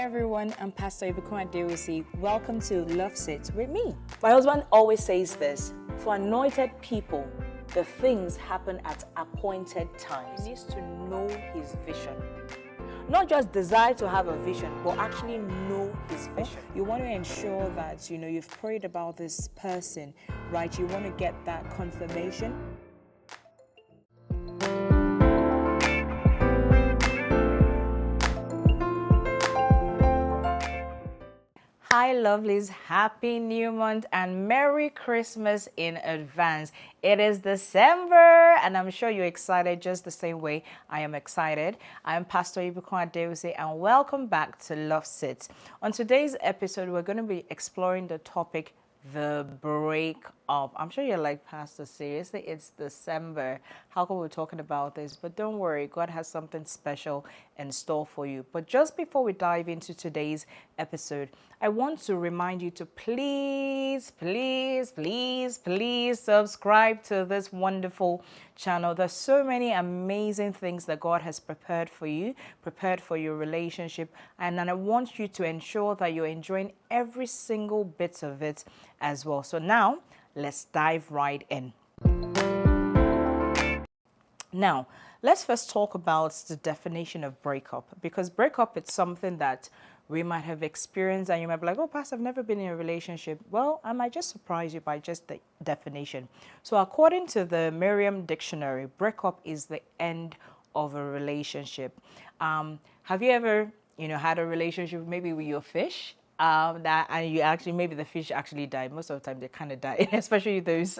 everyone, I'm Pastor Ibukun. Welcome to Loveseat with me. My husband always says this: for anointed people, the things happen at appointed times. He needs to know his vision. Not just desire to have a vision, but actually know his vision. You want to ensure that, you've prayed about this person, right? You want to get that confirmation. Hi lovelies, happy new month and Merry Christmas in advance. It is December and I'm sure you're excited just the same way I am excited. I am Pastor Ibukun and welcome back to Loveseat. On today's episode, we're going to be exploring the topic, the break up. I'm sure you're like, Pastor, seriously, it's December. How come we're talking about this? But don't worry, God has something special in store for you. But just before we dive into today's episode, I want to remind you to please subscribe to this wonderful channel. There's so many amazing things that God has prepared for you, prepared for your relationship. And then I want you to ensure that you're enjoying every single bit of it as well. So now, let's dive right in. Now, let's first talk about the definition of breakup, because breakup is something that we might have experienced and you might be like, oh, Pastor, I've never been in a relationship. Well, I might just surprise you by just the definition. So according to the Merriam Dictionary, breakup is the end of a relationship. Have you ever, had a relationship maybe with your fish? And you actually, maybe the fish actually died. Most of the time they kind of die, especially those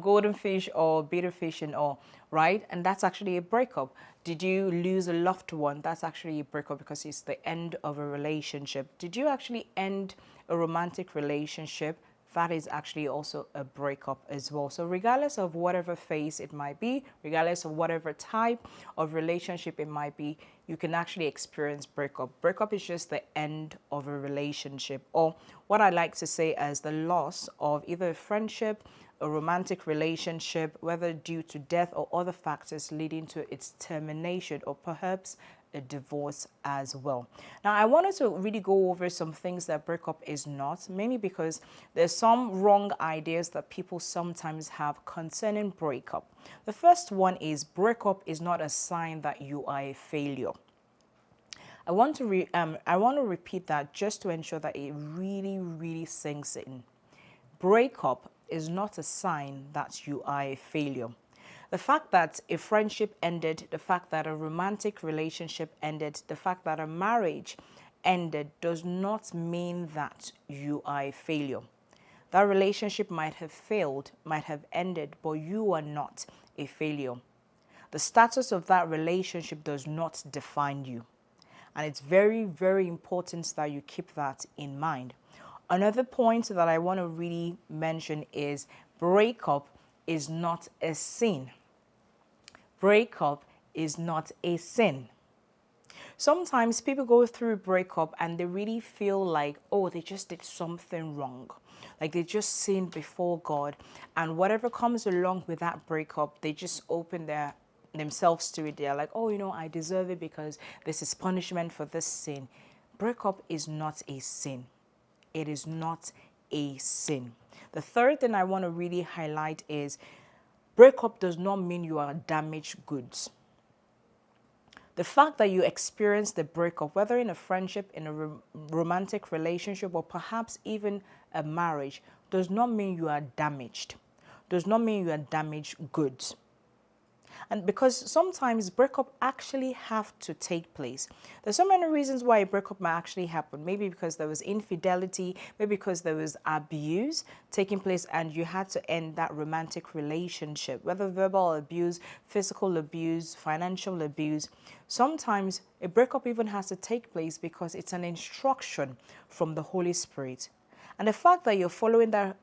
golden fish or betta fish and all, right? And that's actually a breakup. Did you lose a loved one? That's actually a breakup because it's the end of a relationship. Did you actually end a romantic relationship? That is actually also a breakup as well. So regardless of whatever phase it might be, regardless of whatever type of relationship it might be, you can actually experience breakup. Breakup is just the end of a relationship, or what I like to say as the loss of either a friendship, a romantic relationship, whether due to death or other factors leading to its termination, or perhaps a divorce as well. Now, I wanted to really go over some things that breakup is not, mainly because there's some wrong ideas that people sometimes have concerning breakup. The first one is breakup is not a sign that you are a failure. I want to repeat that just to ensure that it really sinks in. Breakup is not a sign that you are a failure. The fact that a friendship ended, the fact that a romantic relationship ended, the fact that a marriage ended does not mean that you are a failure. That relationship might have failed, might have ended, but you are not a failure. The status of that relationship does not define you. And it's very important that you keep that in mind. Another point that I want to really mention is breakup is not a sin. Breakup is not a sin. Sometimes people go through breakup and they really feel like, oh, they just did something wrong. Like they just sinned before God. And whatever comes along with that breakup, they just open themselves to it. They're like, oh, I deserve it because this is punishment for this sin. Breakup is not a sin. It is not a sin. The third thing I want to really highlight is breakup does not mean you are damaged goods. The fact that you experienced the breakup, whether in a friendship, in a romantic relationship, or perhaps even a marriage, does not mean you are damaged. Does not mean you are damaged goods. And because sometimes breakup actually have to take place. There's so many reasons why a breakup might actually happen. Maybe because there was infidelity, maybe because there was abuse taking place and you had to end that romantic relationship, whether verbal abuse, physical abuse, financial abuse. Sometimes a breakup even has to take place because it's an instruction from the Holy Spirit. And the fact that you're following that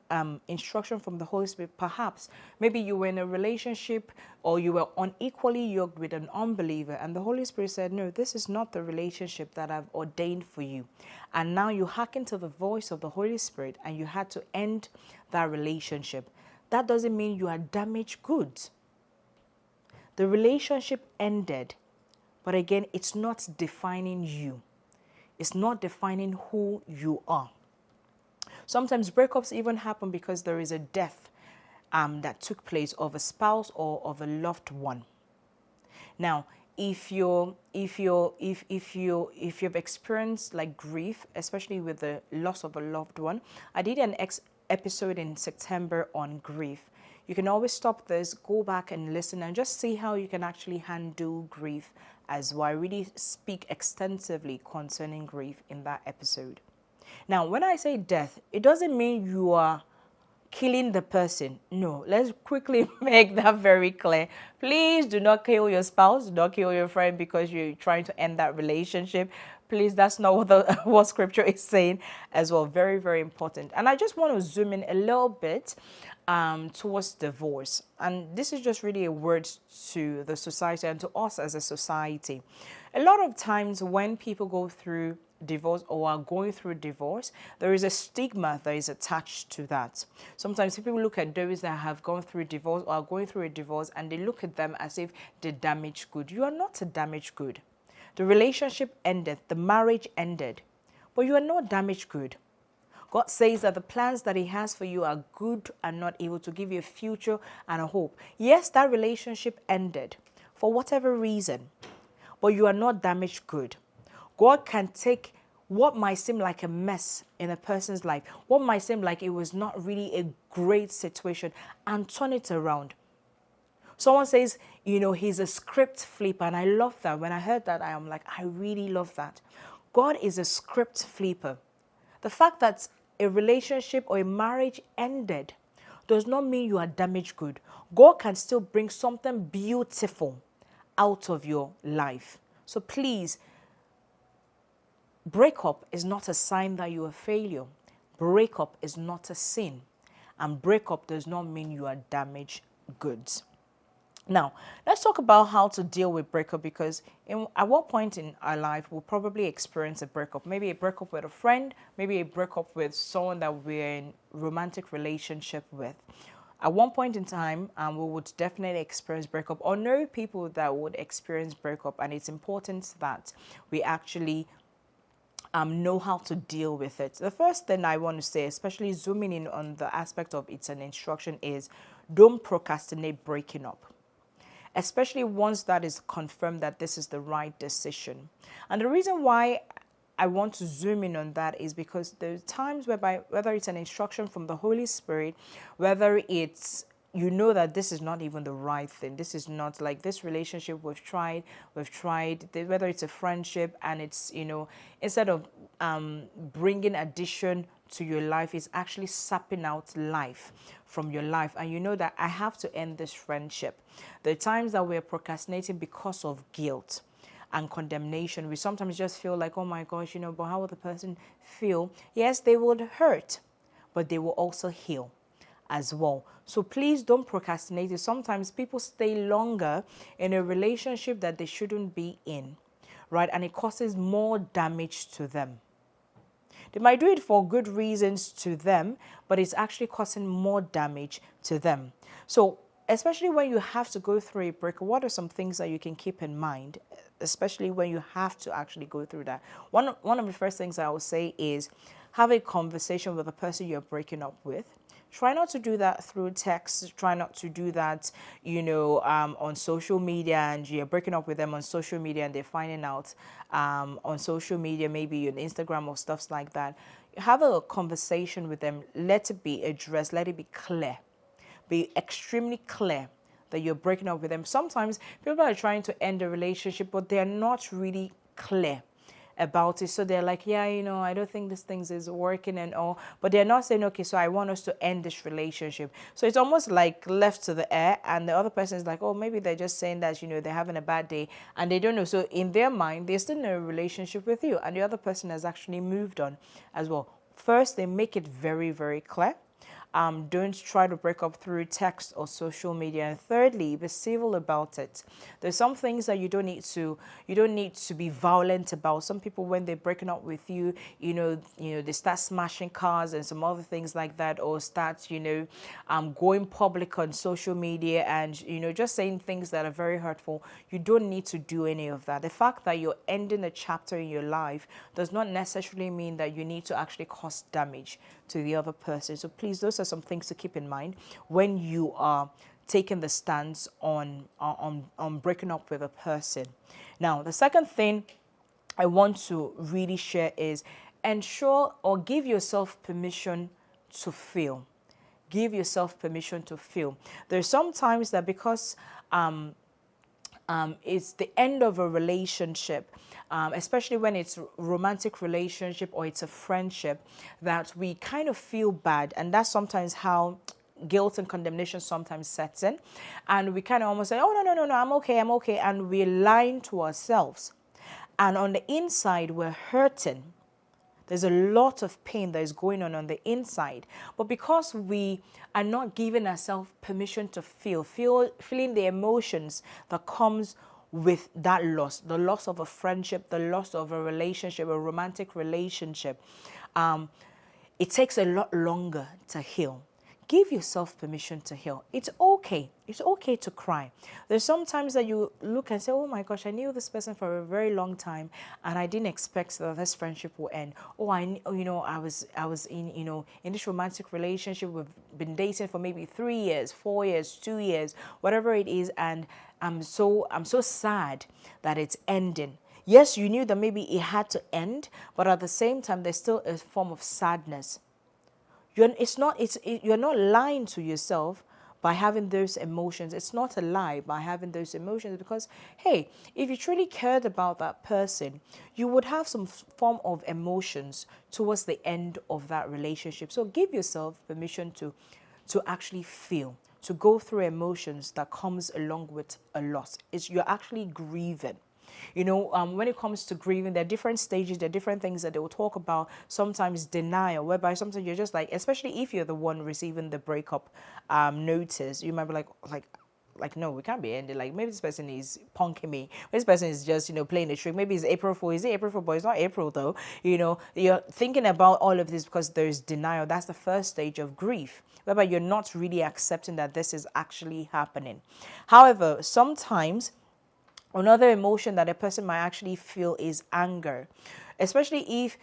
instruction from the Holy Spirit, perhaps, maybe you were in a relationship or you were unequally yoked with an unbeliever and the Holy Spirit said, no, this is not the relationship that I've ordained for you. And now you hearken to the voice of the Holy Spirit and you had to end that relationship. That doesn't mean you are damaged goods. The relationship ended, but again, it's not defining you. It's not defining who you are. Sometimes breakups even happen because there is a death that took place of a spouse or of a loved one. Now, if you've experienced like grief, especially with the loss of a loved one, I did an episode in September on grief. You can always stop this, go back and listen, and just see how you can actually handle grief as well. I really speak extensively concerning grief in that episode. Now, when I say death, it doesn't mean you are killing the person. No, let's quickly make that very clear. Please do not kill your spouse, do not kill your friend because you're trying to end that relationship. Please, that's not what scripture is saying as well. Very, very important. And I just want to zoom in a little bit towards divorce. And this is just really a word to the society and to us as a society. A lot of times when people go through divorce or are going through divorce, there is a stigma that is attached to that. Sometimes people look at those that have gone through divorce or are going through a divorce and they look at them as if they're damaged good. You are not a damaged good. The relationship ended, the marriage ended, but you are not damaged good. God says that the plans that He has for you are good and not evil, to give you a future and a hope. Yes, that relationship ended for whatever reason, but you are not damaged good. God can take what might seem like a mess in a person's life, what might seem like it was not really a great situation, and turn it around. Someone says, he's a script flipper, and I love that. When I heard that, I am like, I really love that. God is a script flipper. The fact that a relationship or a marriage ended does not mean you are damaged good. God can still bring something beautiful out of your life. So please, breakup is not a sign that you're a failure. Breakup is not a sin. And breakup does not mean you are damaged goods. Now, let's talk about how to deal with breakup, because at what point in our life we'll probably experience a breakup. Maybe a breakup with a friend, maybe a breakup with someone that we're in romantic relationship with. At one point in time, we would definitely experience breakup or know people that would experience breakup, and it's important that we actually know how to deal with it. The first thing I want to say, especially zooming in on the aspect of it's an instruction, is don't procrastinate breaking up, especially once that is confirmed that this is the right decision. And the reason why I want to zoom in on that is because there's times whereby, whether it's an instruction from the Holy Spirit, whether it's that this is not even the right thing. This is not like this relationship we've tried, whether it's a friendship and it's, instead of bringing addition to your life, it's actually sapping out life from your life. And you know that I have to end this friendship. The times that we're procrastinating because of guilt and condemnation, we sometimes just feel like, oh my gosh, but how will the person feel? Yes, they would hurt, but they will also heal as well. So please don't procrastinate. Sometimes people stay longer in a relationship that they shouldn't be in, right? And it causes more damage to them. They might do it for good reasons to them, but it's actually causing more damage to them. So especially when you have to go through a breakup, what are some things that you can keep in mind, especially when you have to actually go through that? One of the first things I will say is have a conversation with the person you're breaking up with. Try not to do that through text. Try not to do that, on social media, and you're breaking up with them on social media and they're finding out on social media, maybe on Instagram or stuff like that. Have a conversation with them. Let it be addressed. Let it be clear. Be extremely clear that you're breaking up with them. Sometimes people are trying to end a relationship, but they're not really clear about it. So they're like, yeah, I don't think this thing is working and all, but they're not saying, okay, so I want us to end this relationship. So it's almost like left to the air, and the other person is like, oh, maybe they're just saying that, they're having a bad day and they don't know. So in their mind, they're still in a relationship with you, and the other person has actually moved on as well. First, they make it very, very clear. Don't try to break up through text or social media. And thirdly, be civil about it. There's some things that you don't need to be violent about. Some people, when they're breaking up with you, they start smashing cars and some other things like that, or start, going public on social media and, just saying things that are very hurtful. You don't need to do any of that. The fact that you're ending a chapter in your life does not necessarily mean that you need to actually cause damage to the other person. So please, those are some things to keep in mind when you are taking the stance on breaking up with a person. Now, the second thing I want to really share is ensure or give yourself permission to feel. Give yourself permission to feel. There's sometimes that because it's the end of a relationship, especially when it's a romantic relationship or it's a friendship, that we kind of feel bad. And that's sometimes how guilt and condemnation sometimes sets in. And we kind of almost say, oh, no, I'm okay. And we're lying to ourselves. And on the inside, we're hurting. There's a lot of pain that is going on the inside. But because we are not giving ourselves permission to feeling the emotions that comes with that loss, the loss of a friendship, the loss of a relationship, a romantic relationship, it takes a lot longer to heal. Give yourself permission to heal. It's okay. It's okay to cry. There's sometimes that you look and say, oh my gosh, I knew this person for a very long time and I didn't expect that this friendship will end. Oh, I was in this romantic relationship. We've been dating for maybe 3 years, 4 years, 2 years, whatever it is. And I'm so sad that it's ending. Yes, you knew that maybe it had to end, but at the same time, there's still a form of sadness. You're not lying to yourself by having those emotions. It's not a lie by having those emotions, because, hey, if you truly cared about that person, you would have some form of emotions towards the end of that relationship. So give yourself permission to actually feel, to go through emotions that comes along with a loss. You're actually grieving. When it comes to grieving, there are different stages, there are different things that they will talk about. Sometimes denial, whereby sometimes you're just like, especially if you're the one receiving the breakup notice, you might be like, no, we can't be ending. Like, maybe this person is punking me. Maybe this person is just, playing a trick. Maybe it's April Fool. Is it April Fool? But it's not April, though. You're thinking about all of this because there's denial. That's the first stage of grief, whereby you're not really accepting that this is actually happening. However, sometimes another emotion that a person might actually feel is anger, especially if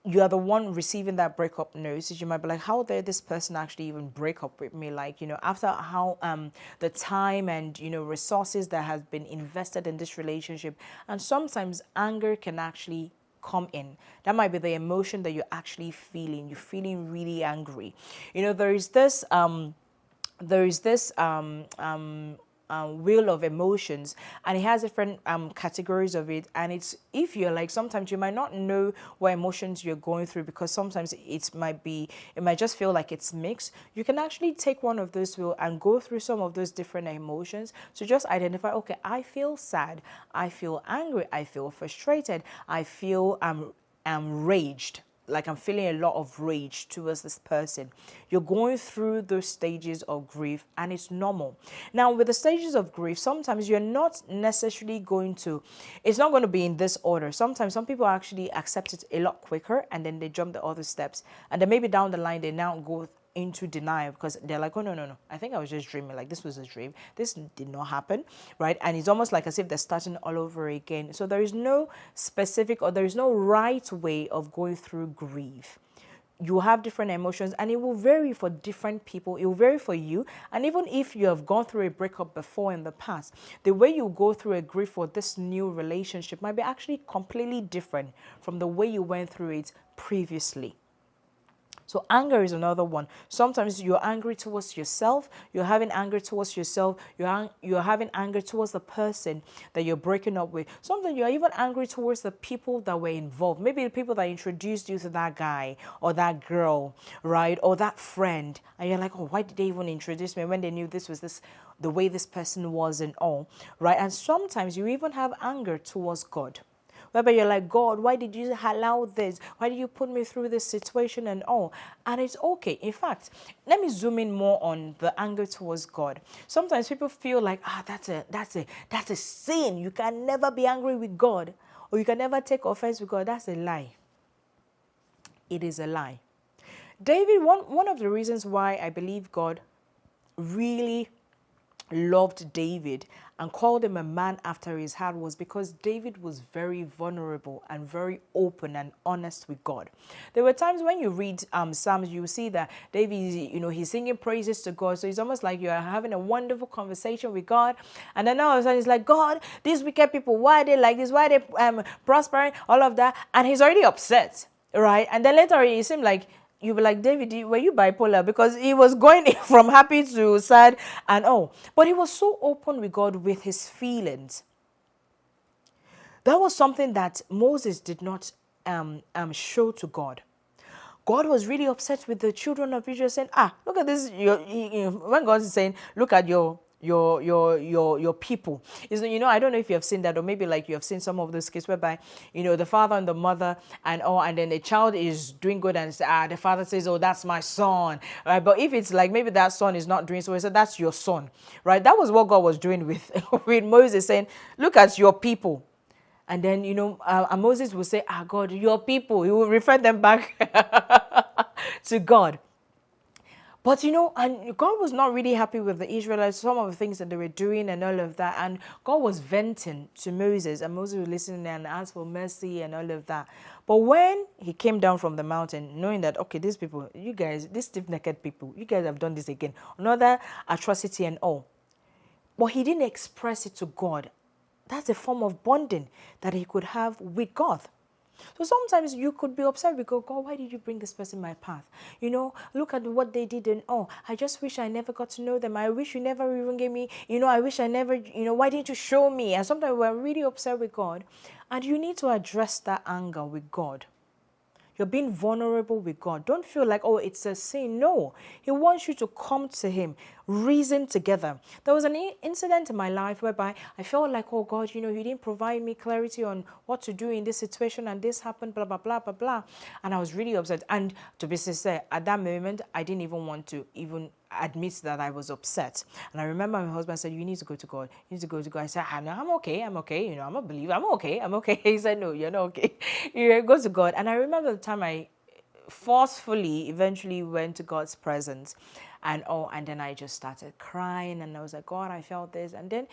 you are the one receiving that breakup notice. You might be like, how dare this person actually even break up with me? Like, after how the time and, resources that has been invested in this relationship. And sometimes anger can actually come in. That might be the emotion that you're actually feeling. You're feeling really angry. There is this wheel of emotions, and it has different categories of it. And it's, if you're like, sometimes you might not know what emotions you're going through, because sometimes it might just feel like it's mixed. You can actually take one of those wheel and go through some of those different emotions to just identify, okay, I feel sad, I feel angry, I feel frustrated, I feel I'm raged. Like, I'm feeling a lot of rage towards this person. You're going through those stages of grief, and it's normal. Now, with the stages of grief, sometimes you're not necessarily it's not going to be in this order. Sometimes some people actually accept it a lot quicker, and then they jump the other steps. And then maybe down the line, they now go into denial, because they're like, oh, no, I think I was just dreaming. Like, this was a dream. This did not happen, right? And it's almost like as if they're starting all over again. So there is no specific, or there is no right way of going through grief. You have different emotions, and it will vary for different people. It will vary for you. And even if you have gone through a breakup before in the past, the way you go through a grief for this new relationship might be actually completely different from the way you went through it previously. So anger is another one. Sometimes you're angry towards yourself. You're having anger towards yourself. You're having anger towards the person that you're breaking up with. Sometimes you're even angry towards the people that were involved. Maybe the people that introduced you to that guy or that girl, right? Or that friend. And you're like, oh, why did they even introduce me when they knew this was the way this person was and all, right? And sometimes you even have anger towards God. whereby you're like, God, why did you allow this? Why did you put me through this situation and all? And it's okay. In fact, let me zoom in more on the anger towards God. Sometimes people feel like, that's a sin. You can never be angry with God, or you can never take offense with God. That's a lie. It is a lie. David, one of the reasons why I believe God really loved David and called him a man after his heart was because David was very vulnerable and very open and honest with God. There were times when you read Psalms, you see that David, he's singing praises to God. So it's almost like you're having a wonderful conversation with God. And then all of a sudden it's like, God, these wicked people, why are they like this? Why are they prospering? All of that. And he's already upset, right? And then later it seemed like, you were like, David, were you bipolar? Because he was going from happy to sad and all. But he was so open with God with his feelings. That was something that Moses did not show to God. God was really upset with the children of Israel, saying, look at this. When God is saying, look at your people. I don't know if you have seen that, or maybe like you have seen some of those cases whereby, the father and the mother and then the child is doing good and the father says, oh, that's my son. Right? But if it's like maybe that son is not doing so, he said, that's your son. Right? That was what God was doing with, with Moses, saying, look at your people. And then, and Moses will say, God, your people. He will refer them back to God. But, and God was not really happy with the Israelites, some of the things that they were doing and all of that. And God was venting to Moses, and Moses was listening and asked for mercy and all of that. But when he came down from the mountain, knowing that, okay, these people, you guys, these stiff-necked people, you guys have done this again, another atrocity and all. But he didn't express it to God. That's a form of bonding that he could have with God. So sometimes you could be upset with God, why did you bring this person in my path? Look at what they did and I just wish I never got to know them. I wish you never even gave me, I wish I never, why didn't you show me? And sometimes we're really upset with God, and you need to address that anger with God. You're being vulnerable with God. Don't feel like, it's a sin. No, he wants you to come to him, reason together. There was an incident in my life whereby I felt like, God, you didn't provide me clarity on what to do in this situation, and this happened, blah, blah, blah, blah, blah. And I was really upset. And to be sincere, at that moment, I didn't even want to even admit that I was upset. And I remember my husband said, you need to go to God. You need to go to God. I said, no, I'm okay. I'm a believer. I'm okay. He said, no, you're not okay. Go to God. And I remember the time I forcefully eventually went to God's presence and then I just started crying, and I was like, God, I felt this. And then,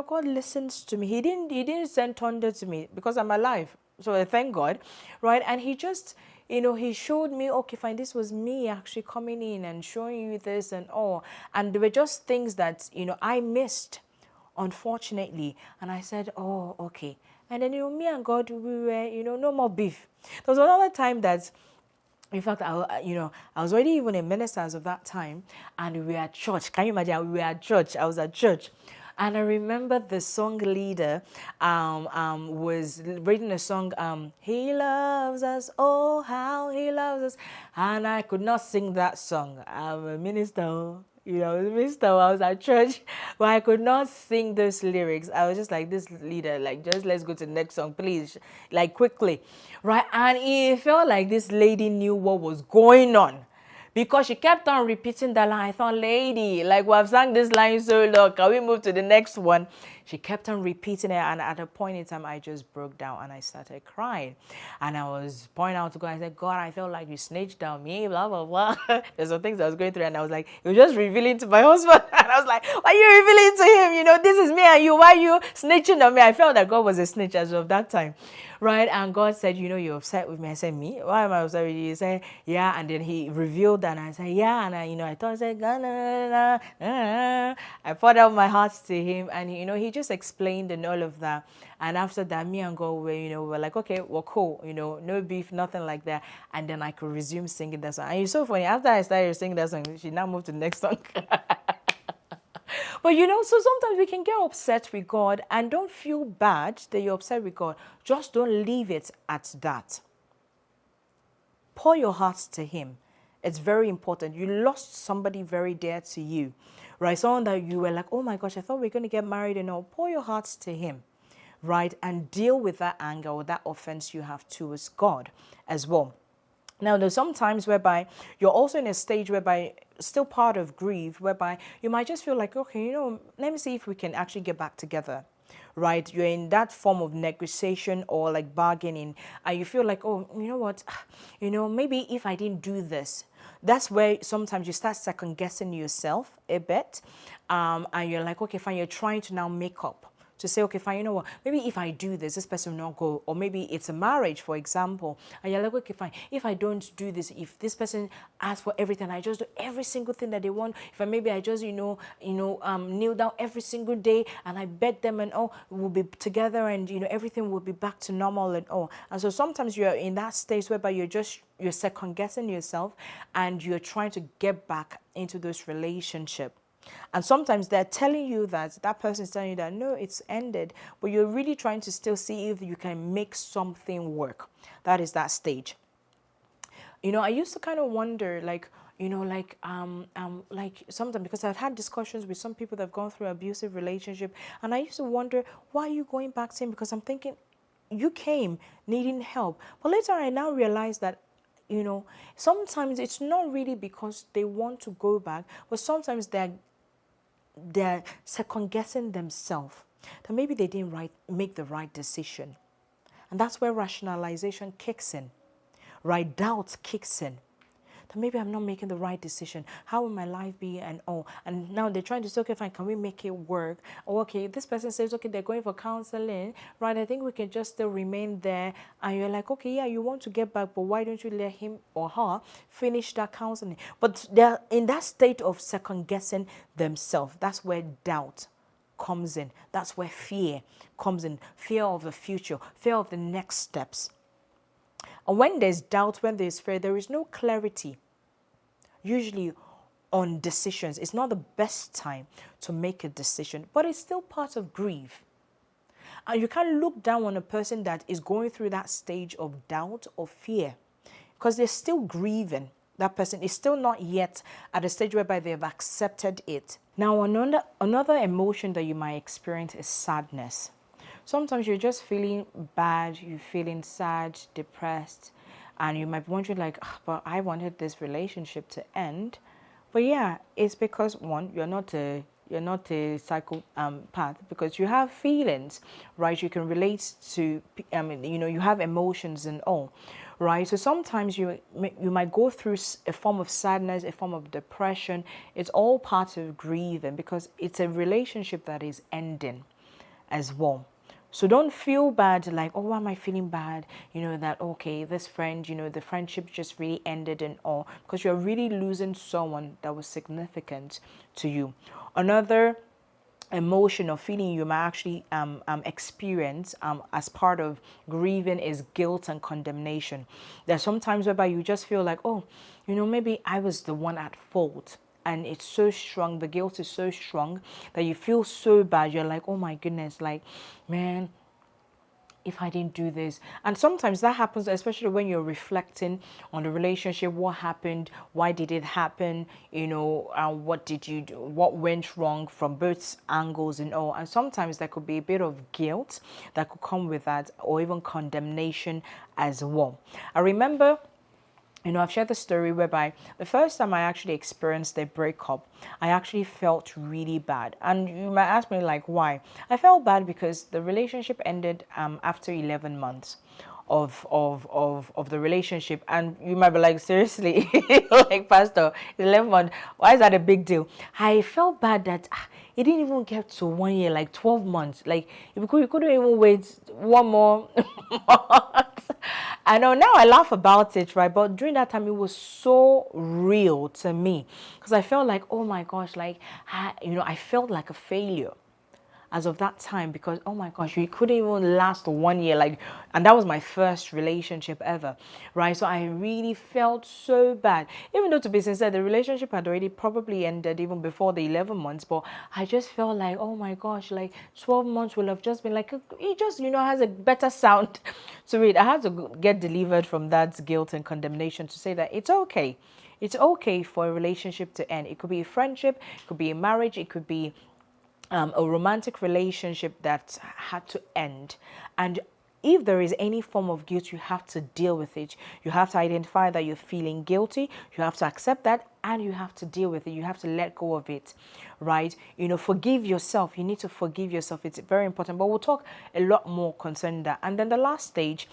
God listens to me. He didn't send thunder to me because I'm alive. So I thank God, right? And he just, he showed me, okay, fine, this was me actually coming in and showing you this and all. And there were just things that, I missed, unfortunately. And I said, oh, okay. And then, me and God, we were, no more beef. There was another time that, in fact, I was already even a minister as of that time, and we were at church. Can you imagine? We were at church. I was at church. And I remember the song leader was reading a song, He loves us, oh, how he loves us. And I could not sing that song. I'm a minister, I was at church, but I could not sing those lyrics. I was just like, this leader, like, just let's go to the next song, please, like, quickly, right? And it felt like this lady knew what was going on, because she kept on repeating that line. I thought, lady, like, we have sang this line so long, can we move to the next one? She kept on repeating it, and at a point in time, I just broke down and I started crying. And I was pointing out to God, I said, God, I felt like you snitched on me, blah, blah, blah. There's some things I was going through, and I was like, you're just revealing to my husband. And I was like, why are you revealing to him? This is me and you. Why are you snitching on me? I felt that God was a snitch as of that time. Right? And God said, you're upset with me. I said, me? Why am I upset with you? He said, yeah. And then he revealed that, and I said, yeah. And I thought, I said, I poured out my heart to him, and he just explained and all of that. And after that, me and God were like, okay, we're cool, no beef, nothing like that. And then I could resume singing that song. And it's so funny, after I started singing that song, she now moved to the next song. But so sometimes we can get upset with God, and don't feel bad that you're upset with God. Just don't leave it at that. Pour your heart to him. It's very important. You lost somebody very dear to you, right? Someone that you were like, oh my gosh, I thought we were going to get married and all. Pour your hearts to him, right? And deal with that anger or that offense you have towards God as well. Now, there's some times whereby you're also in a stage whereby still part of grief, whereby you might just feel like, okay, let me see if we can actually get back together, right? You're in that form of negotiation or like bargaining, and you feel like, oh, you know what, maybe if I didn't do this, that's where sometimes you start second guessing yourself a bit, and you're like, okay, fine, you're trying to now make up. To say, okay, fine, you know what, maybe if I do this, this person will not go. Or maybe it's a marriage, for example, and you're like, okay, fine, if I don't do this, if this person asks for everything, I just do every single thing that they want. If I just, kneel down every single day and I beg them and we'll be together and, everything will be back to normal and all. And so sometimes you're in that stage whereby you're second guessing yourself and you're trying to get back into this relationship. And sometimes they're telling you that person is telling you that, no, it's ended, but you're really trying to still see if you can make something work. That is that stage. I used to kind of wonder, like sometimes, because I've had discussions with some people that have gone through an abusive relationship, and I used to wonder, why are you going back to him? Because I'm thinking, you came needing help. But later I now realize that, sometimes it's not really because they want to go back, but sometimes they're second guessing themselves, that maybe they didn't make the right decision. And that's where rationalization kicks in, right? Doubt kicks in. That maybe I'm not making the right decision. How will my life be? And now they're trying to say, okay, fine, can we make it work? Or okay, this person says, okay, they're going for counseling, right? I think we can just still remain there. And you're like, okay, yeah, you want to get back, but why don't you let him or her finish that counseling? But they're in that state of second guessing themselves. That's where doubt comes in. That's where fear comes in. Fear of the future, fear of the next steps. And when there's doubt, when there's fear, there is no clarity, usually on decisions. It's not the best time to make a decision, but it's still part of grief. And you can't look down on a person that is going through that stage of doubt or fear, because they're still grieving. That person is still not yet at a stage whereby they have accepted it. Now, another emotion that you might experience is sadness. Sometimes you're just feeling bad, you're feeling sad, depressed, and you might be wondering like, but I wanted this relationship to end. But yeah, it's because one, you're not a psychopath, because you have feelings, right? You can relate to, you have emotions and all, right? So sometimes you might go through a form of sadness, a form of depression. It's all part of grieving, because it's a relationship that is ending as well. So don't feel bad, like, oh, why am I feeling bad? That, okay, this friend, the friendship just really ended and all, because you're really losing someone that was significant to you. Another emotion or feeling you might actually experience as part of grieving is guilt and condemnation. There's sometimes whereby you just feel like, oh, maybe I was the one at fault. And it's so strong, the guilt is so strong that you feel so bad. You're like, oh my goodness, like, man, if I didn't do this. And sometimes that happens, especially when you're reflecting on the relationship, what happened, why did it happen, what did you do, what went wrong from both angles and all. And sometimes there could be a bit of guilt that could come with that, or even condemnation as well. I remember, I've shared the story whereby the first time I actually experienced a breakup, I actually felt really bad. And you might ask me, like, why? I felt bad because the relationship ended after 11 months of the relationship. And you might be like, seriously, like, Pastor, 11 months, why is that a big deal? I felt bad that it didn't even get to 1 year, like 12 months. Like, you couldn't even wait one more month. I know now I laugh about it, right? But during that time, it was so real to me, because I felt like, oh my gosh, like, I felt like a failure as of that time, because, oh my gosh, we couldn't even last 1 year, like, and that was my first relationship ever, right? So I really felt so bad, even though, to be sincere, the relationship had already probably ended even before the 11 months, but I just felt like, oh my gosh, like 12 months will have just been like, it just, has a better sound to it. I had to get delivered from that guilt and condemnation to say that it's okay. It's okay for a relationship to end. It could be a friendship, it could be a marriage, it could be a romantic relationship that had to end, and if there is any form of guilt, you have to deal with it. You have to identify that you're feeling guilty. You have to accept that, and you have to deal with it. You have to let go of it, right? Forgive yourself. You need to forgive yourself. It's very important. But we'll talk a lot more concerning that. And then the last stage,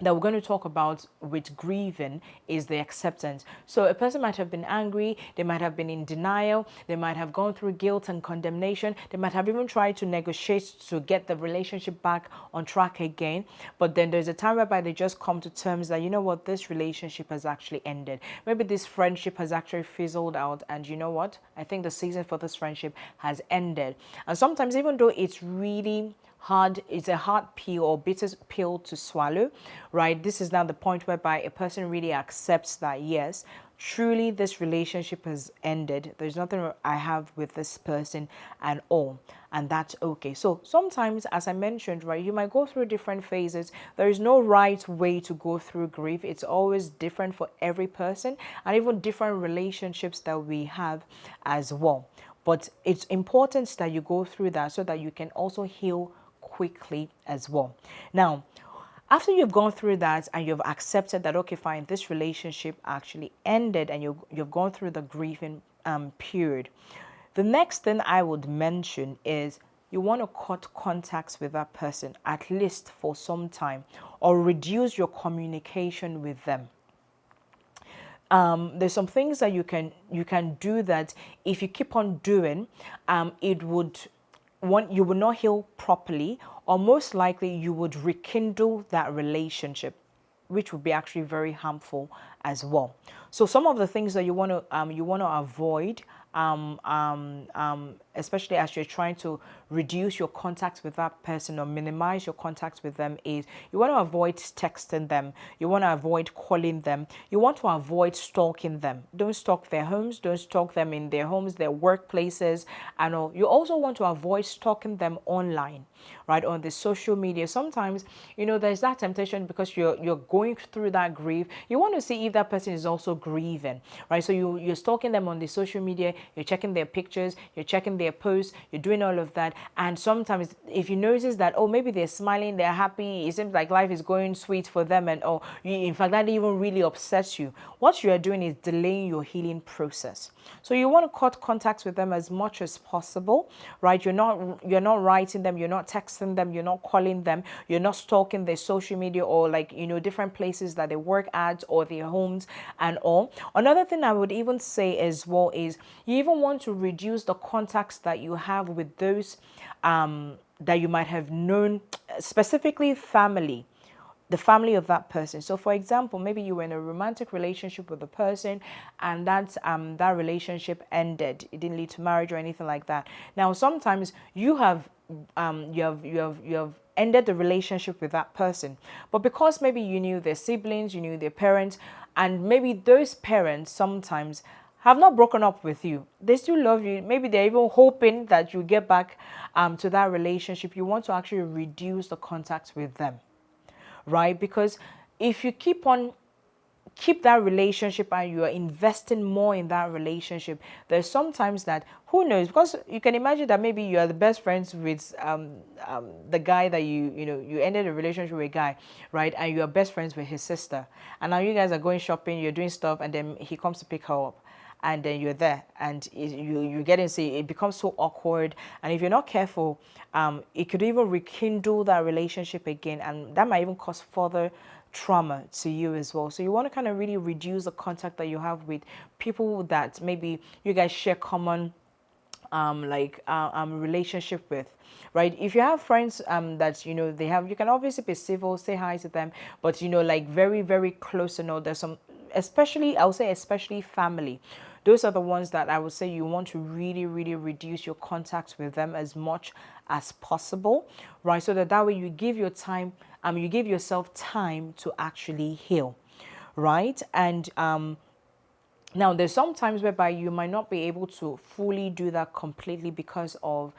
that we're going to talk about with grieving is the acceptance. So a person might have been angry, they might have been in denial, they might have gone through guilt and condemnation, they might have even tried to negotiate to get the relationship back on track again. But then there's a time whereby they just come to terms that, you know what, this relationship has actually ended. Maybe this friendship has actually fizzled out, and you know what, I think the season for this friendship has ended. And sometimes, even though it's really hard, it's a hard pill or bitter pill to swallow, right? This is now the point whereby a person really accepts that, yes, truly this relationship has ended. There's nothing I have with this person and all, and that's okay. So sometimes, as I mentioned, right, you might go through different phases. There is no right way to go through grief. It's always different for every person, and even different relationships that we have as well. But it's important that you go through that so that you can also heal quickly as well. Now, after you've gone through that and you've accepted that, okay, fine, this relationship actually ended, and you've gone through the grieving period, the next thing I would mention is you want to cut contacts with that person, at least for some time, or reduce your communication with them. There's some things that you can do that if you keep on doing, it would, one, you will not heal properly, or most likely you would rekindle that relationship, which would be actually very harmful as well. So some of the things that you want to avoid, especially as you're trying to reduce your contacts with that person or minimize your contacts with them, is you want to avoid texting them, you want to avoid calling them, you want to avoid stalking them. Don't stalk their homes, don't stalk them in their homes, their workplaces, and all. You also want to avoid stalking them online, right, on the social media. Sometimes, there's that temptation, because you're going through that grief, you want to see if that person is also grieving, right? So you're stalking them on the social media, you're checking their pictures, you're checking their posts, you're doing all of that. And sometimes if you notice that, oh, maybe they're smiling, they're happy, it seems like life is going sweet for them, and in fact, that even really upsets you, what you are doing is delaying your healing process. So you want to cut contacts with them as much as possible, right? You're not writing them, you're not texting them, you're not calling them, you're not stalking their social media, or different places that they work at, or their homes and all. Another thing I would even say as well is you even want to reduce the contacts that you have with those that you might have known, specifically family, the family of that person. So for example, maybe you were in a romantic relationship with a person, and that relationship ended. It didn't lead to marriage or anything like that. Now, sometimes you have ended the relationship with that person, but because maybe you knew their siblings, you knew their parents, and maybe those parents sometimes have not broken up with you. They still love you. Maybe they're even hoping that you get back to that relationship. You want to actually reduce the contact with them, right? Because if you keep that relationship and you are investing more in that relationship, there's sometimes that, who knows, because you can imagine that maybe you are the best friends with the guy that you ended a relationship with a guy, right? And you are best friends with his sister, and now you guys are going shopping, you're doing stuff, and then he comes to pick her up, and then you're there, and you get into it becomes so awkward, and if you're not careful, it could even rekindle that relationship again, and that might even cause further trauma to you as well. So you want to kind of really reduce the contact that you have with people that maybe you guys share common relationship with, right? If you have friends that they have, you can obviously be civil, say hi to them, but very, very close, there's some, especially, I would say especially family. Those are the ones that I would say you want to really, really reduce your contacts with them as much as possible, right? So that way you give your time, you give yourself time to actually heal, right? And now there's some times whereby you might not be able to fully do that completely because of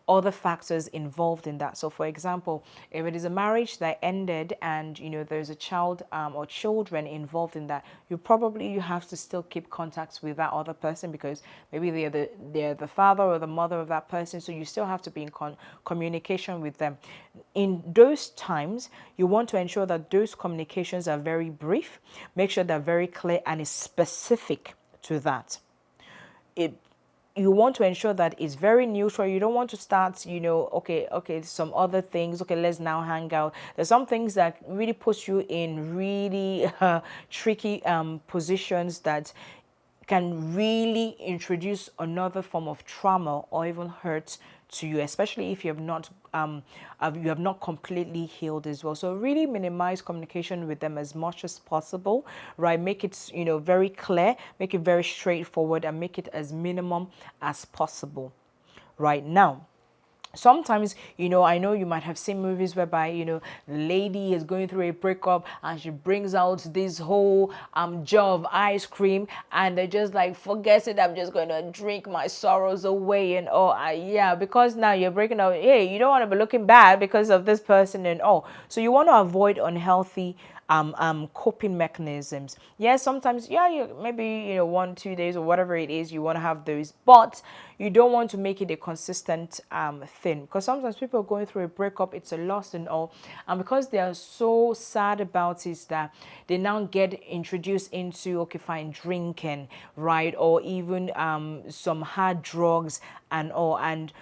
other factors involved in that. So for example, if it is a marriage that ended and there's a child or children involved in that, you have to still keep contacts with that other person, because maybe they're the father or the mother of that person, so you still have to be in communication with them. In those times, you want to ensure that those communications are very brief, make sure they're very clear and is specific to that. You want to ensure that it's very neutral. You don't want to start, okay, some other things. Okay, let's now hang out. There's some things that really puts you in really tricky positions that can really introduce another form of trauma or even hurt to you, especially if you have not completely healed as well. So really minimize communication with them as much as possible, right? Make it very clear, make it very straightforward, and make it as minimum as possible. Right now, sometimes, I know you might have seen movies whereby, the lady is going through a breakup and she brings out this whole jar of ice cream, and they're just like, forget it, I'm just going to drink my sorrows away. And yeah, because now you're breaking up. Hey, you don't want to be looking bad because of this person and all. So you want to avoid unhealthy coping mechanisms. Yes, sometimes, you maybe 1-2 days or whatever it is, you want to have those, but you don't want to make it a consistent thing, because sometimes people are going through a breakup, it's a loss and all, and because they are so sad about it, that they now get introduced into, okay, fine, drinking, right, or even some hard drugs and all, and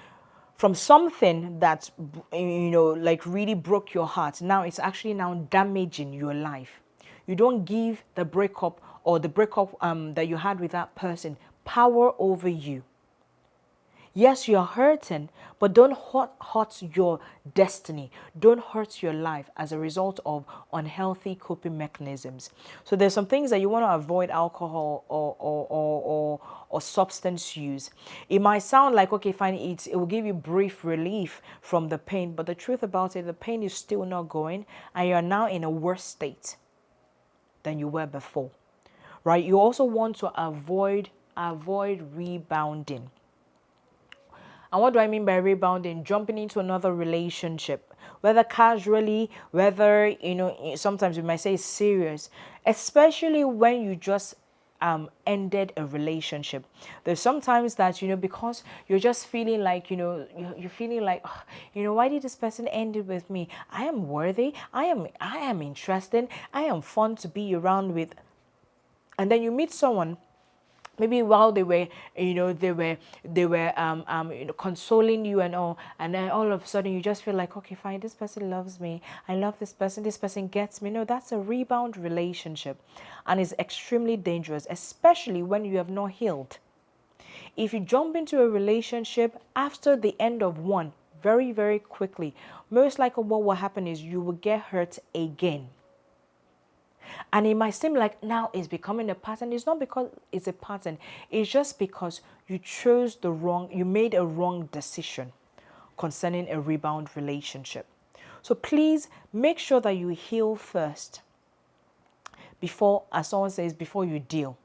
from something that like really broke your heart, now it's actually now damaging your life. You don't give the breakup or the breakup that you had with that person power over you. Yes, you're hurting, but don't hurt your destiny. Don't hurt your life as a result of unhealthy coping mechanisms. So there's some things that you want to avoid: alcohol or substance use. It might sound like, okay, fine, it will give you brief relief from the pain, but the truth about it, the pain is still not going, and you're now in a worse state than you were before, right? You also want to avoid rebounding. And what do I mean by rebounding? Jumping into another relationship, whether casually, whether, sometimes we might say it's serious, especially when you just ended a relationship. There's sometimes that, because you're just feeling like, you're feeling like, why did this person end it with me? I am worthy. I am interesting. I am fun to be around with. And then you meet someone, maybe while they were consoling you and all, and then all of a sudden you just feel like, okay, fine, this person loves me, I love this person gets me. No, that's a rebound relationship, and it's extremely dangerous, especially when you have not healed. If you jump into a relationship after the end of one very, very quickly, most likely what will happen is you will get hurt again. And it might seem like now it's becoming a pattern. It's not because it's a pattern. It's just because you made a wrong decision concerning a rebound relationship. So please make sure that you heal first before, as someone says, before you deal.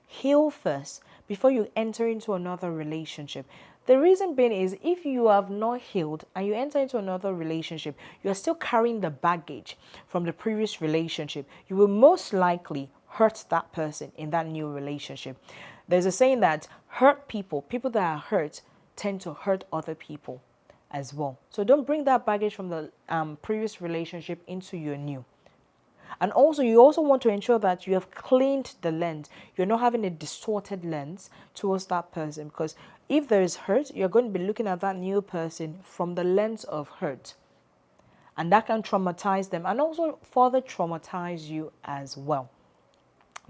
Heal first before you enter into another relationship. The reason being is, if you have not healed and you enter into another relationship, you are still carrying the baggage from the previous relationship. You will most likely hurt that person in that new relationship. There's a saying that people that are hurt tend to hurt other people as well. So don't bring that baggage from the previous relationship into your new. And also, you also want to ensure that you have cleaned the lens. You're not having a distorted lens towards that person, because if there is hurt, you're going to be looking at that new person from the lens of hurt. And that can traumatize them and also further traumatize you as well.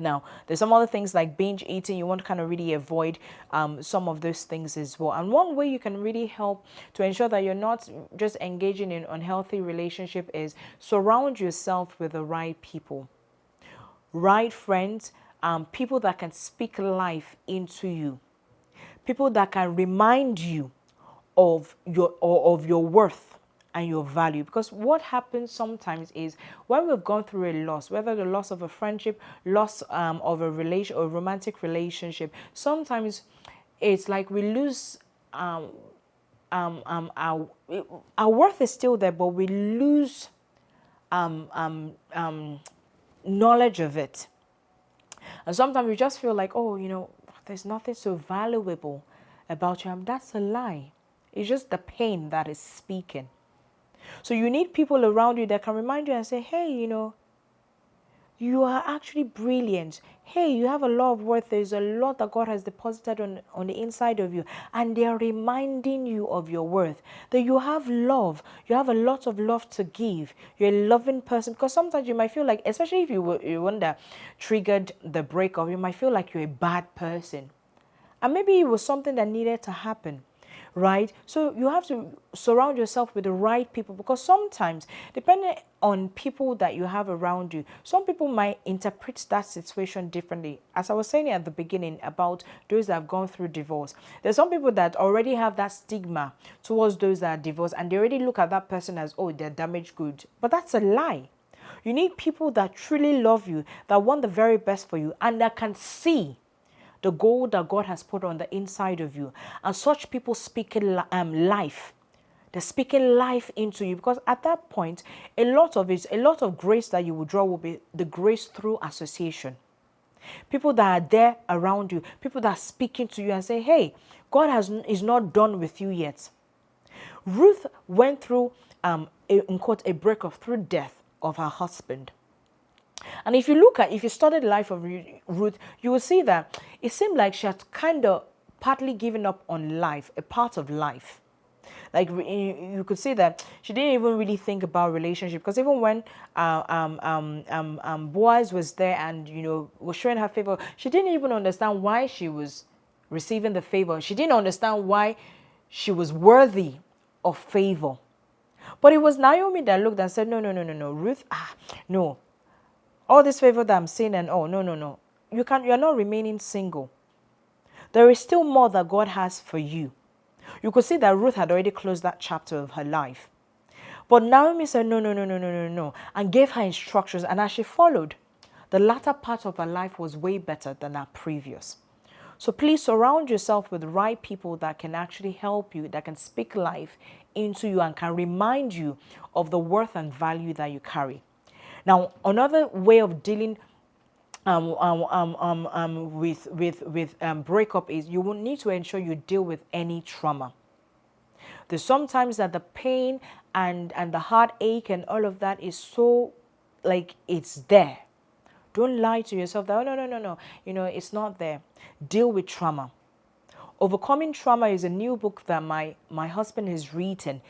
Now, there's some other things like binge eating. You want to kind of really avoid some of those things as well. And one way you can really help to ensure that you're not just engaging in unhealthy relationship is surround yourself with the right people, right friends, people that can speak life into you, people that can remind you of your worth and your value. Because what happens sometimes is, when we've gone through a loss, whether the loss of a friendship, loss of a romantic relationship, sometimes it's like we lose our worth is still there, but we lose knowledge of it. And sometimes we just feel like, oh, there's nothing so valuable about you. And that's a lie. It's just the pain that is speaking. So you need people around you that can remind you and say, hey, you are actually brilliant. Hey, you have a lot of worth. There's a lot that God has deposited on the inside of you. And they are reminding you of your worth. That you have love. You have a lot of love to give. You're a loving person. Because sometimes you might feel like, especially if you one that triggered the breakup, you might feel like you're a bad person. And maybe it was something that needed to happen. Right? So you have to surround yourself with the right people, because sometimes, depending on people that you have around you, some people might interpret that situation differently. As I was saying at the beginning about those that have gone through divorce, there's some people that already have that stigma towards those that are divorced, and they already look at that person as, oh, they're damaged goods. But that's a lie. You need people that truly love you, that want the very best for you, and that can see the gold that God has put on the inside of you. And such people speaking life. They're speaking life into you, because at that point, a lot of grace that you will draw will be the grace through association. People that are there around you, people that are speaking to you and say, hey, God is not done with you yet. Ruth went through, in quote, a breakup through death of her husband. And if you study the life of Ruth, you will see that it seemed like she had kind of partly given up on life, a part of life. Like you could see that she didn't even really think about relationship, because even when Boaz was there and was showing her favor, she didn't even understand why she was receiving the favor. She didn't understand why she was worthy of favor. But it was Naomi that looked and said, no, Ruth, no. All this favor that I'm seeing, and no. You're not remaining single. There is still more that God has for you. You could see that Ruth had already closed that chapter of her life. But Naomi said, no, and gave her instructions. And as she followed, the latter part of her life was way better than her previous. So please surround yourself with the right people that can actually help you, that can speak life into you and can remind you of the worth and value that you carry. Now, another way of dealing with breakup is you will need to ensure you deal with any trauma. There's sometimes that the pain and the heartache and all of that is so, like, it's there. Don't lie to yourself that, oh, no, it's not there. Deal with trauma. Overcoming Trauma is a new book that my husband has written.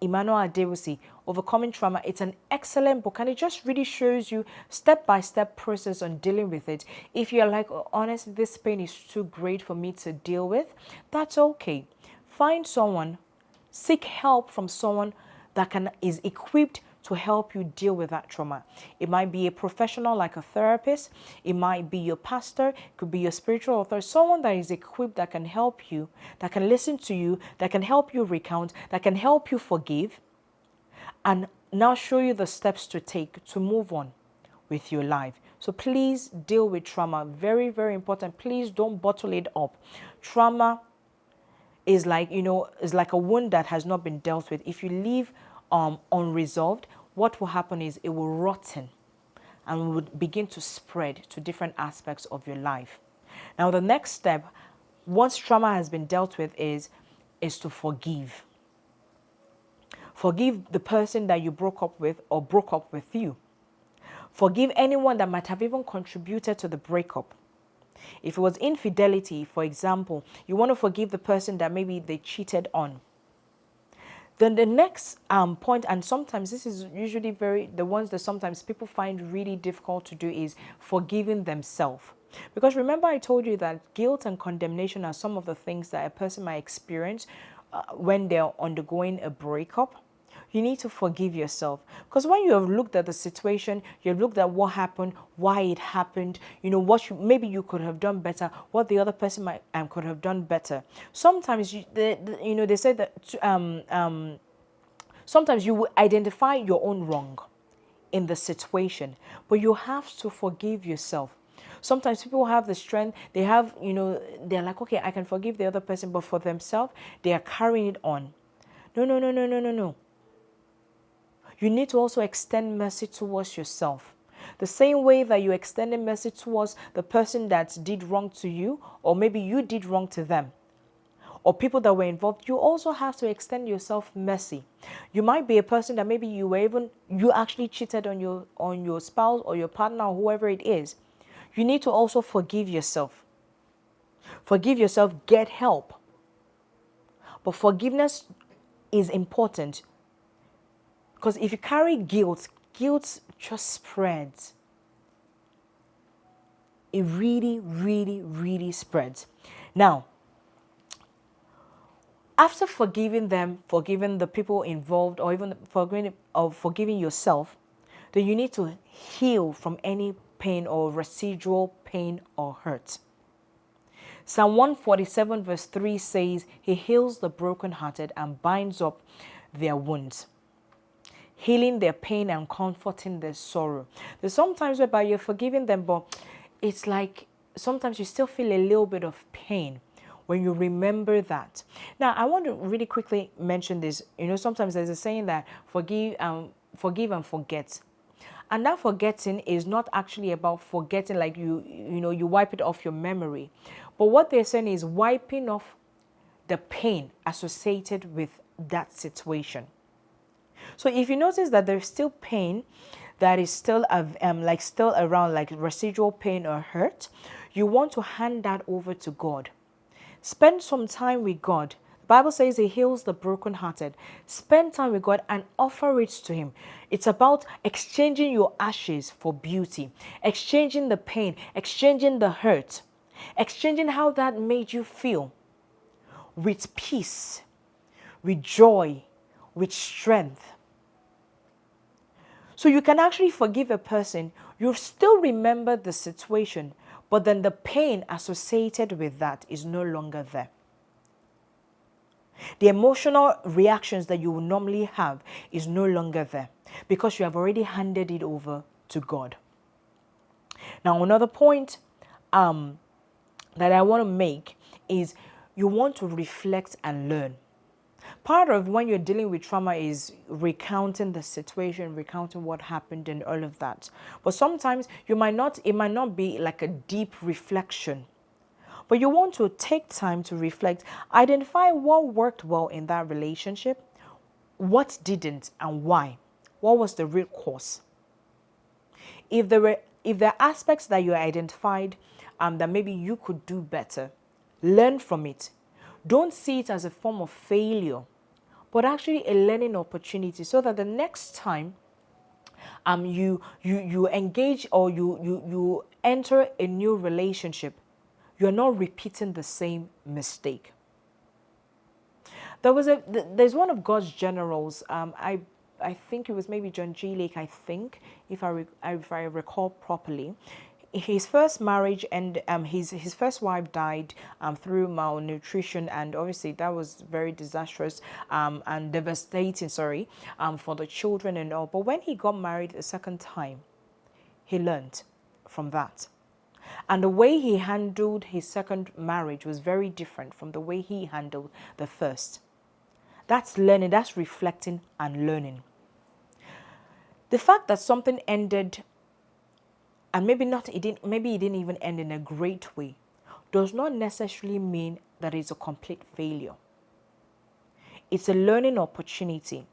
Emmanuel Adewusi, Overcoming Trauma. It's an excellent book, and it just really shows you step-by-step process on dealing with it. If you're like, oh, honestly, this pain is too great for me to deal with, that's okay. Find someone, seek help from someone that is equipped to help you deal with that trauma. It might be a professional like a therapist. It might be your pastor. It could be your spiritual author. Someone that is equipped, that can help you, that can listen to you, that can help you recount, that can help you forgive, and now show you the steps to take to move on with your life. So please deal with trauma. Very, very important. Please don't bottle it up. Trauma is like, is like a wound that has not been dealt with. If you leave unresolved, what will happen is it will rotten and will begin to spread to different aspects of your life. Now, the next step, once trauma has been dealt with, is to forgive. Forgive the person that you broke up with or broke up with you. Forgive anyone that might have even contributed to the breakup. If it was infidelity, for example, you want to forgive the person that maybe they cheated on. Then the next point, and sometimes this is usually the ones that sometimes people find really difficult to do, is forgiving themselves. Because remember, I told you that guilt and condemnation are some of the things that a person might experience when they're undergoing a breakup. You need to forgive yourself, because when you have looked at the situation, you've looked at what happened, why it happened, maybe you could have done better, what the other person might could have done better. Sometimes they say that sometimes you will identify your own wrong in the situation, but you have to forgive yourself. Sometimes people have the strength, they have, they're like, okay, I can forgive the other person, but for themselves, they are carrying it on. No, no, no, no, no, no, no. You need to also extend mercy towards yourself. The same way that you extended mercy towards the person that did wrong to you, or maybe you did wrong to them, or people that were involved, you also have to extend yourself mercy. You might be a person that maybe you actually cheated on your spouse or your partner or whoever it is. You need to also forgive yourself. Forgive yourself, get help. But forgiveness is important, because if you carry guilt just spreads. It really, really, really spreads. Now, after forgiving them, forgiving the people involved, or even forgiving yourself, then you need to heal from any pain or residual pain or hurt. Psalm 147 verse 3 says, He heals the brokenhearted and binds up their wounds, healing their pain and comforting their sorrow. There's sometimes whereby you're forgiving them, but it's like sometimes you still feel a little bit of pain when you remember that. Now, I want to really quickly mention this. Sometimes there's a saying that forgive and forget. And that forgetting is not actually about forgetting like you wipe it off your memory. But what they're saying is wiping off the pain associated with that situation. So if you notice that there's still pain that is still still around, like residual pain or hurt, you want to hand that over to God. Spend some time with God. The Bible says He heals the brokenhearted. Spend time with God and offer it to Him. It's about exchanging your ashes for beauty, exchanging the pain, exchanging the hurt, exchanging how that made you feel with peace, with joy, with strength. So you can actually forgive a person. You still remember the situation, but then the pain associated with that is no longer there. The emotional reactions that you would normally have is no longer there because you have already handed it over to God. Now, another point that I want to make is you want to reflect and learn. Part of when you're dealing with trauma is recounting the situation, recounting what happened and all of that. But sometimes it might not be like a deep reflection. But you want to take time to reflect, identify what worked well in that relationship, what didn't and why. What was the root cause? If there are aspects that you identified that maybe you could do better, learn from it. Don't see it as a form of failure, but actually a learning opportunity, so that the next time you engage or you enter a new relationship, you're not repeating the same mistake. There's one of God's generals. I think it was maybe John G. Lake. I think if I recall properly. His first marriage and his first wife died through malnutrition, and obviously that was very disastrous and devastating, for the children and all. But when he got married a second time, he learned from that. And the way he handled his second marriage was very different from the way he handled the first. That's learning, that's reflecting and learning. The fact that something ended, and maybe it didn't even end in a great way, does not necessarily mean that it's a complete failure. It's a learning opportunity.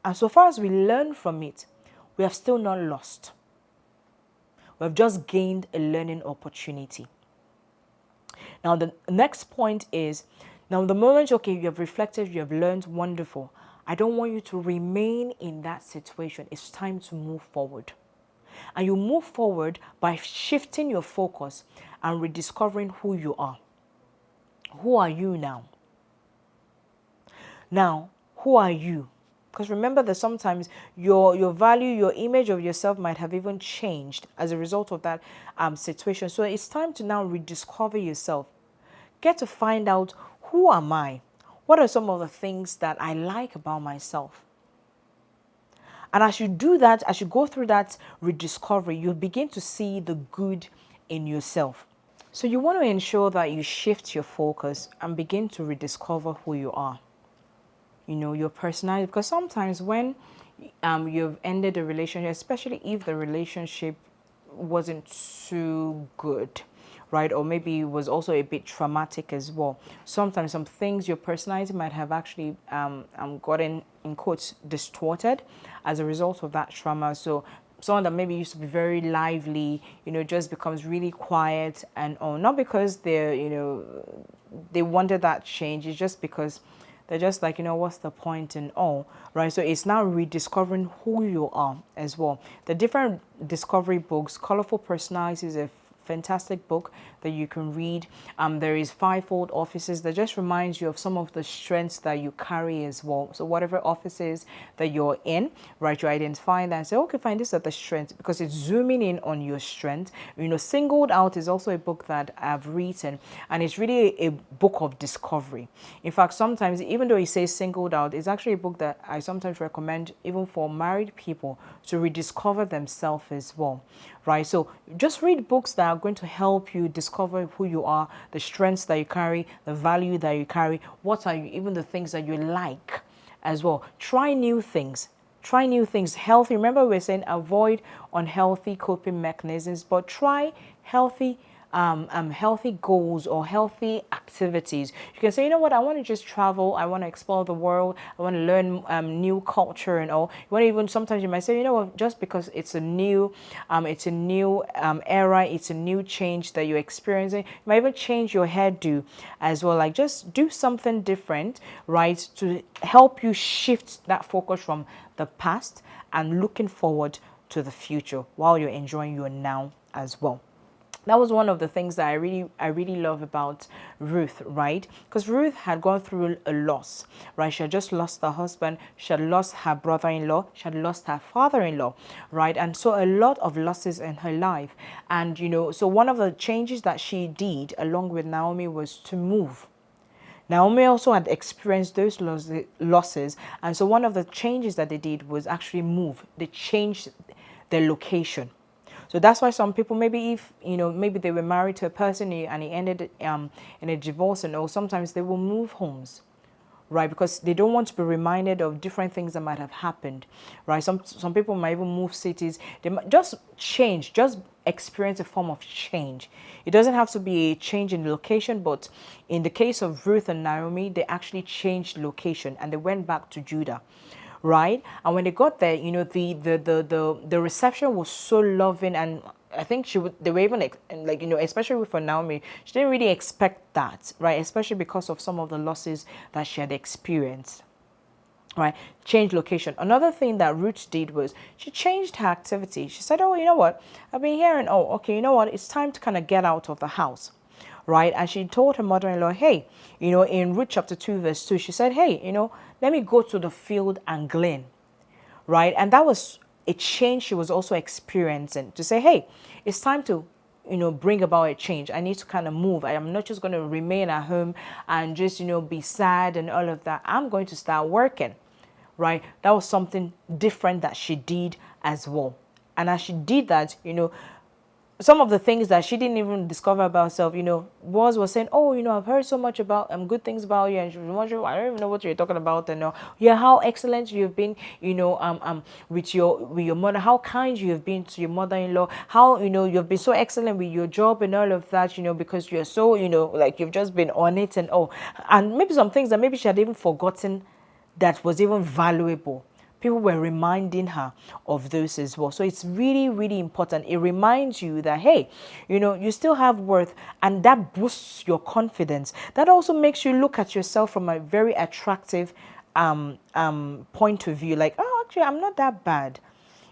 And so far as we learn from it, we have still not lost. We've just gained a learning opportunity. Now, the next point is, now the moment, okay, you have reflected, you have learned, wonderful. I don't want you to remain in that situation. It's time to move forward. And you move forward by shifting your focus and rediscovering who you are. Who are you now? Now, who are you? Because remember that sometimes your value, your image of yourself might have even changed as a result of that situation. So it's time to now rediscover yourself. Get to find out, who am I? What are some of the things that I like about myself? And as you do that, as you go through that rediscovery, you'll begin to see the good in yourself. So you want to ensure that you shift your focus and begin to rediscover who you are. Your personality, because sometimes when you've ended a relationship, especially if the relationship wasn't too good, right, or maybe it was also a bit traumatic as well, sometimes some things, your personality might have actually gotten, in quotes, distorted as a result of that trauma. So someone that maybe used to be very lively, just becomes really quiet, and not because they wanted that change. It's just because they're just like, what's the point and all, right? So it's now rediscovering who you are as well. The different discovery books, Colorful Personalities, a fantastic book that you can read. There is Fivefold Offices that just reminds you of some of the strengths that you carry as well. So whatever offices that you're in, right, you identify that and say, okay, fine, these are the strengths, because it's zooming in on your strength. Singled Out is also a book that I've written, and it's really a book of discovery. In fact, sometimes, even though it says Singled Out, it's actually a book that I sometimes recommend even for married people to rediscover themselves as well, right? So just read books that are going to help you discover who you are, the strengths that you carry, the value that you carry, what are you, even the things that you like as well. Try new things. Healthy. Remember, we're saying avoid unhealthy coping mechanisms, but try healthy healthy goals or healthy activities. You can say, I want to just travel, I want to explore the world, I want to learn new culture and all. You want to even, sometimes you might say, just because it's a new era, it's a new change that you're experiencing, you might even change your hairdo as well. Like, just do something different, right, to help you shift that focus from the past and looking forward to the future while you're enjoying your now as well. That was one of the things that I really love about Ruth, right? Because Ruth had gone through a loss, right? She had just lost her husband, she had lost her brother-in-law, she had lost her father-in-law, right? And so a lot of losses in her life. And, so one of the changes that she did along with Naomi was to move. Naomi also had experienced those losses. And so one of the changes that they did was actually move. They changed their location. So that's why some people, maybe if, maybe they were married to a person and it ended in a divorce, or sometimes they will move homes, right? Because they don't want to be reminded of different things that might have happened, right? Some people might even move cities. They might just change, just experience a form of change. It doesn't have to be a change in location, but in the case of Ruth and Naomi, they actually changed location and they went back to Judah. Right, and when they got there, the reception was so loving, and I think they were even like, especially for Naomi, she didn't really expect that, right? Especially because of some of the losses that she had experienced. Right, change location. Another thing that Ruth did was she changed her activity. She said, "Oh, what? I've been here, and okay, it's time to kind of get out of the house." Right, and she told her mother-in-law, hey, in Ruth chapter 2 verse 2, she said, hey, let me go to the field and glean. Right, and that was a change she was also experiencing, to say, hey, it's time to bring about a change. I need to kind of move. I am not just going to remain at home and just be sad and all of that. I'm going to start working. Right, that was something different that she did as well. And as she did that, some of the things that she didn't even discover about herself, was saying, I've heard so much about good things about you, and she was wondering, I don't even know what you're talking about, and how excellent you've been, with your mother, how kind you have been to your mother-in-law, how you've been so excellent with your job and all of that, because you're so like you've just been on it and all, and maybe some things that maybe she had even forgotten that was even valuable. People were reminding her of those as well. So it's really, really important. It reminds you that, hey, you still have worth, and that boosts your confidence. That also makes you look at yourself from a very attractive point of view. Like, actually, I'm not that bad.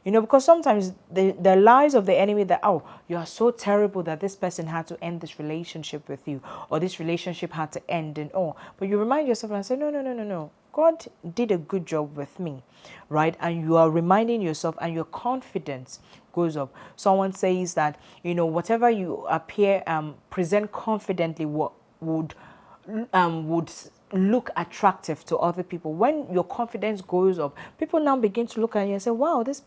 Because sometimes the lies of the enemy that, you are so terrible that this person had to end this relationship with you, or this relationship had to end and all. But you remind yourself and say, no. God did a good job with me, right? And you are reminding yourself, and your confidence goes up. Someone says that, whatever you appear, present confidently would look attractive to other people, when your confidence goes up, people now begin to look at you and say, wow, this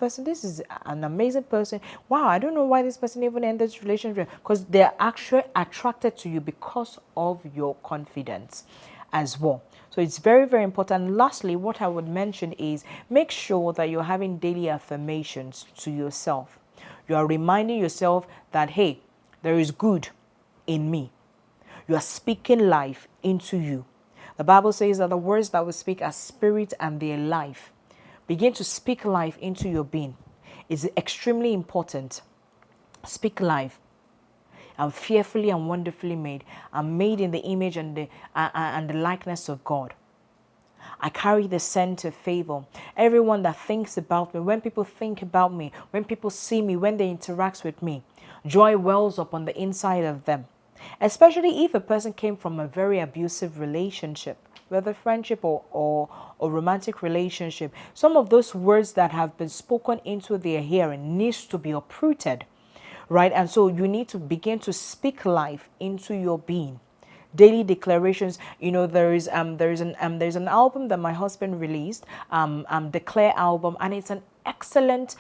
is an amazing person. Wow, I don't know why this person even ended this relationship, because they're actually attracted to you because of your confidence as well. So it's very, very important. Lastly, what I would mention is make sure that you're having daily affirmations to yourself. You are reminding yourself that, hey, there is good in me. You are speaking life into you. The Bible says that the words that we speak are spirit and they are life. Begin to speak life into your being. It's extremely important. Speak life. I'm fearfully and wonderfully made. I'm made in the image and the likeness of God. I carry the scent of favor. Everyone that thinks about me, when people think about me, when people see me, when they interact with me, joy wells up on the inside of them. Especially if a person came from a very abusive relationship, whether friendship or romantic relationship. Some of those words that have been spoken into their hearing needs to be uprooted, right? And so you need to begin to speak life into your being. Daily declarations. You know, there's an album that my husband released, Declare album, and it's an excellent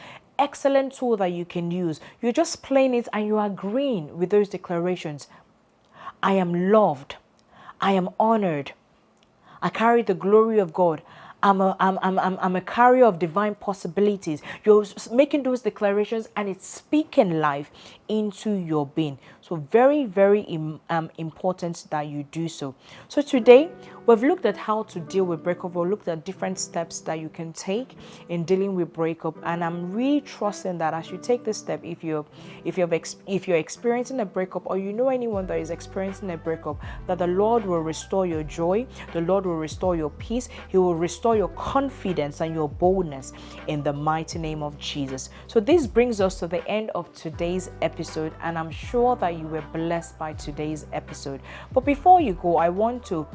tool that you can use. You're just playing it and you are agreeing with those declarations. I am loved. I am honored. I carry the glory of God. I'm a carrier of divine possibilities. You're making those declarations and it's speaking life into your being. So very, very important that you do so. So today we've looked at how to deal with breakup. We've looked at different steps that you can take in dealing with breakup. And I'm really trusting that as you take this step, if you're experiencing a breakup or you know anyone that is experiencing a breakup, that the Lord will restore your joy. The Lord will restore your peace. He will restore your confidence and your boldness in the mighty name of Jesus. So this brings us to the end of today's episode, and I'm sure that you were blessed by today's episode. But before you go, I want to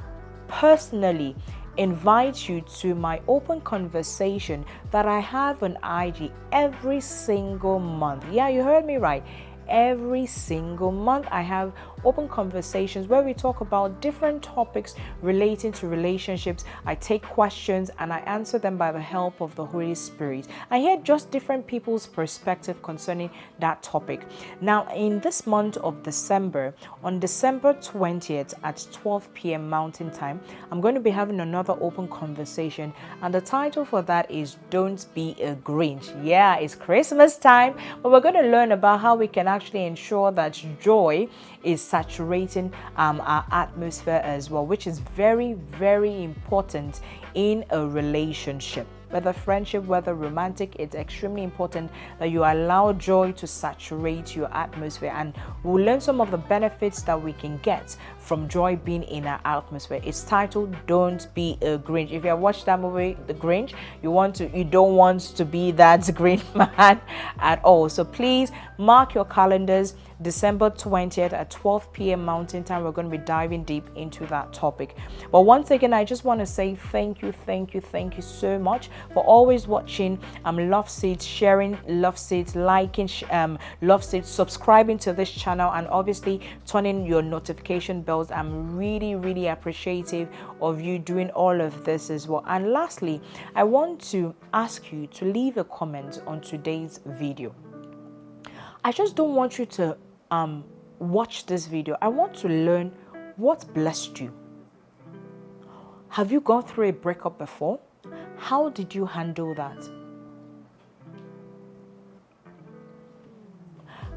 personally invite you to my open conversation that I have on IG every single month. Yeah, you heard me right. Every single month I have open conversations where we talk about different topics relating to relationships. I take questions and I answer them by the help of the Holy Spirit. I hear just different people's perspective concerning that topic. Now, in this month of December, on December 20th at 12 p.m. Mountain Time, I'm going to be having another open conversation, and the title for that is Don't Be a Grinch. Yeah, it's Christmas time, but we're going to learn about how we can actually ensure that joy is saturating our atmosphere as well, which is very, very important in a relationship. Whether friendship, whether romantic, it's extremely important that you allow joy to saturate your atmosphere. And we'll learn some of the benefits that we can get from joy being in our atmosphere. It's titled Don't Be a Grinch. If you have watched that movie, The Grinch, you don't want to be that Grinch man at all. So please mark your calendars. December 20th at 12 p.m. Mountain Time, we're going to be diving deep into that topic. But once again, I just want to say thank you so much for always watching Loveseat, sharing Loveseat, liking Loveseat, subscribing to this channel, and obviously turning your notification bells. I'm really, really appreciative of you doing all of this as well. And lastly, I want to ask you to leave a comment on today's video. I just don't want you to watch this video. I want to learn what blessed you. Have you gone through a breakup before? How did you handle that?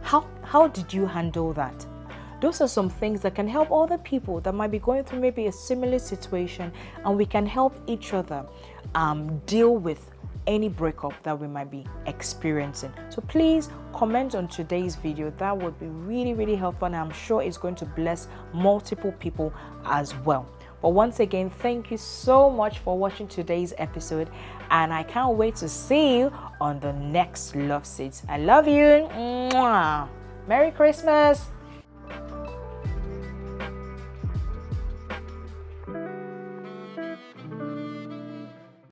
How did you handle that? Those are some things that can help other people that might be going through maybe a similar situation, and we can help each other deal with any breakup that we might be experiencing. So please comment on today's video. That would be really, really helpful, and I'm sure it's going to bless multiple people as well. But once again, thank you so much for watching today's episode, and I can't wait to see you on the next Loveseat. I love you. Mwah. Merry Christmas.